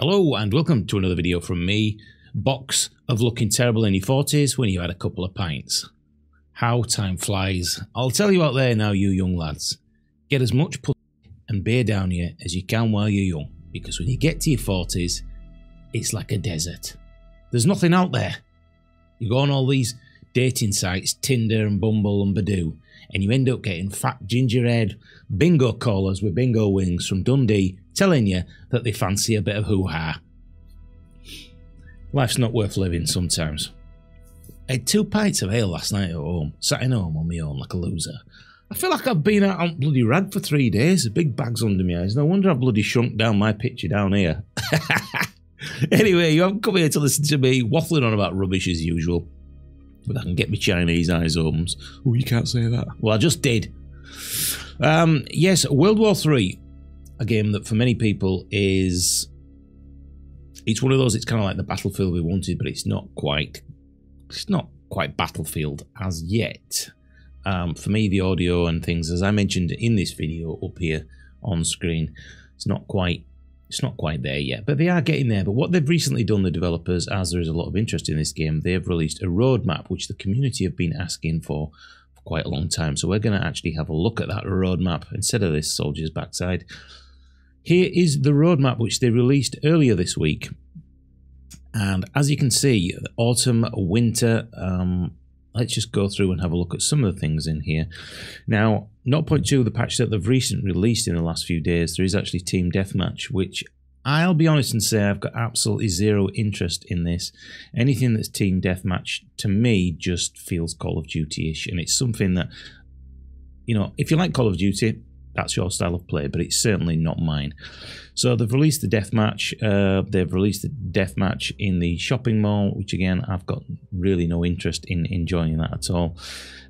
Hello and welcome to another video from me. Box of looking terrible in your 40s when you had a couple of pints. How time flies. I'll tell you out there now, you young lads. Get as much pussy and beer down you as you can while you're young. Because when you get to your 40s, it's like a desert. There's nothing out there. You go on all these dating sites, Tinder and Bumble and Badoo, and you end up getting fat ginger-haired bingo callers with bingo wings from Dundee telling you that they fancy a bit of hoo-ha. Life's not worth living sometimes. I had 2 pints of ale last night at home, sat in home on my own like a loser. I feel like I've been out on bloody rag for 3 days, the big bags under my eyes. No wonder I've bloody shrunk down my picture down here. Anyway, you haven't come here to listen to me waffling on about rubbish as usual. But I can get my Chinese eyes open. Oh, you can't say that. Well, I just did. Yes, World War 3, a game that for many people is... It's one of those, it's kind of like the Battlefield we wanted, but it's not quite Battlefield as yet. For me, the audio and things, as I mentioned in this video up here on screen, it's not quite there yet, but they are getting there. But what they've recently done, the developers, as there is a lot of interest in this game, they've released a roadmap, which the community have been asking for quite a long time. So we're going to actually have a look at that roadmap instead of this soldier's backside. Here is the roadmap, which they released earlier this week. And as you can see, autumn, winter, let's just go through and have a look at some of the things in here. Now, 0.2, the patch that they've recently released in the last few days, there is actually Team Deathmatch, which I'll be honest and say I've got absolutely zero interest in this. Anything that's Team Deathmatch, to me, just feels Call of Duty-ish. And it's something that, you know, if you like Call of Duty, that's your style of play, but it's certainly not mine. So they've released the Deathmatch. They've released the Deathmatch in the shopping mall, which again, I've got really no interest in enjoying that at all.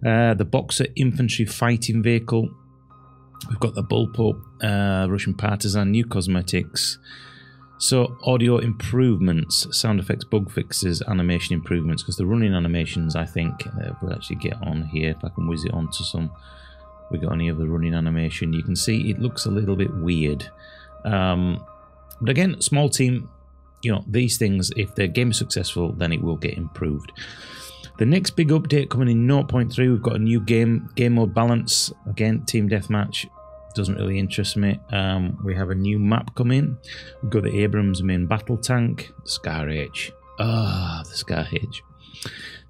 The Boxer Infantry Fighting Vehicle. We've got the Bullpup, Russian Partisan, new cosmetics. So audio improvements, sound effects, bug fixes, animation improvements, because the running animations, I think, we'll actually get on here, if I can whiz it onto some. We got any of the running animation, you can see it looks a little bit weird. But again, small team, you know, these things, if the game is successful, then it will get improved. The next big update coming in 0.3, we've got a new game mode balance. Again, Team Deathmatch doesn't really interest me. We have a new map coming. We've got the Abrams main battle tank, the Scar H. Ah, the Scar H.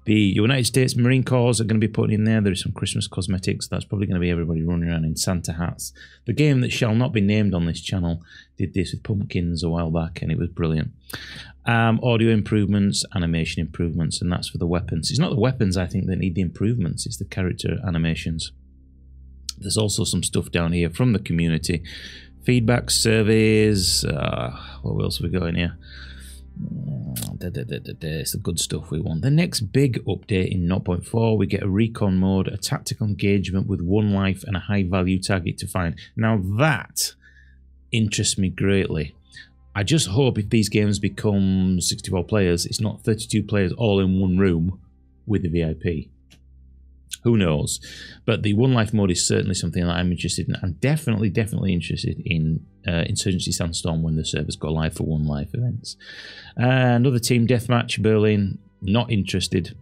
The United States Marine Corps are going to be putting in there. There's some Christmas cosmetics. That's probably going to be everybody running around in Santa hats. The game that shall not be named on this channel did this with pumpkins a while back, and it was brilliant. Audio improvements, animation improvements, and that's for the weapons. It's not the weapons, I think, that need the improvements. It's the character animations. There's also some stuff down here from the community. Feedback, surveys. What else have we got in here? It's the good stuff we want. The next big update in 0.4, we get a recon mode, a tactical engagement with 1 life and a high value target to find. Now that interests me greatly. I just hope if these games become 64 players, it's not 32 players all in one room with the VIP. Who knows? But the 1 life mode is certainly something that I'm interested in. I'm definitely interested in Insurgency Sandstorm when the servers go live for 1 life events. Another Team Deathmatch, Berlin, not interested.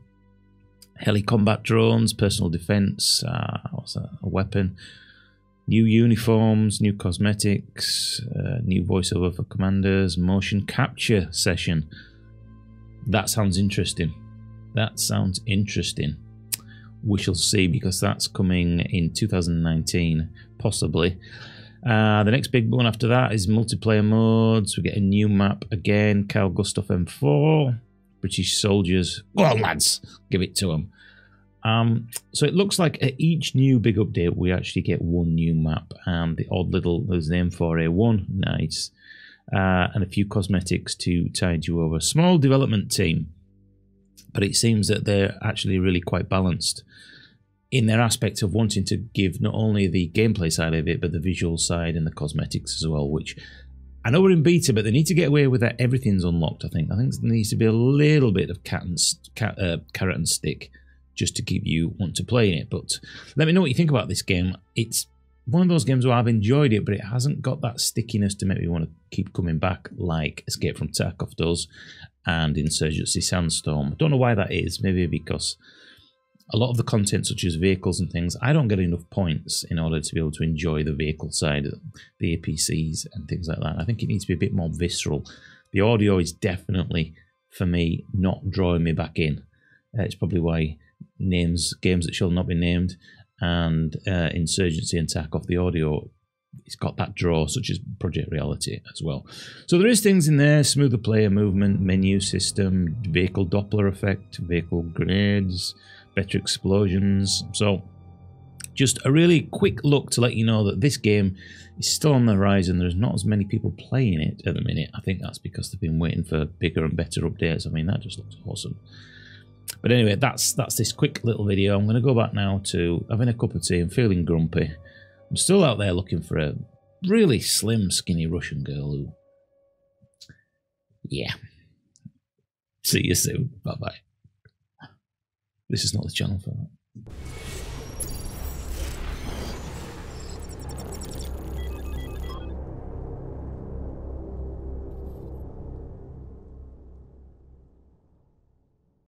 Heli combat drones, personal defense, what's that? A weapon. New uniforms, new cosmetics, new voiceover for commanders, motion capture session. That sounds interesting. That sounds interesting. We shall see, because that's coming in 2019, possibly. The next big one after that is multiplayer modes. We get a new map again, Carl Gustaf M4, British soldiers. Go on, lads, give it to them. So it looks like at each new big update, we actually get 1 new map, and the odd little, there's the M4A1, nice, and a few cosmetics to tide you over. Small development team. But it seems that they're actually really quite balanced in their aspect of wanting to give not only the gameplay side of it, but the visual side and the cosmetics as well, which I know we're in beta, but they need to get away with that. Everything's unlocked, I think. I think there needs to be a little bit of carrot and stick just to keep you want to play in it. But let me know what you think about this game. It's one of those games where I've enjoyed it, but it hasn't got that stickiness to make me want to keep coming back like Escape from Tarkov does and Insurgency Sandstorm. I don't know why that is. Maybe because a lot of the content, such as vehicles and things, I don't get enough points in order to be able to enjoy the vehicle side, the APCs and things like that. I think it needs to be a bit more visceral. The audio is definitely, for me, not drawing me back in. It's probably why games that shall not be named, and Insurgency and Tarkov, the audio, it's got that draw, such as Project Reality as well. So there is things in there: smoother player movement, menu system, vehicle Doppler effect, vehicle grenades, better explosions. So just a really quick look to let you know that this game is still on the horizon. There's not as many people playing it at the minute. I think that's because they've been waiting for bigger and better updates. I mean, that just looks awesome. But anyway, that's this quick little video. I'm going to go back now to having a cup of tea and feeling grumpy. I'm still out there looking for a really slim, skinny Russian girl who... Yeah. See you soon. Bye-bye. This is not the channel for that.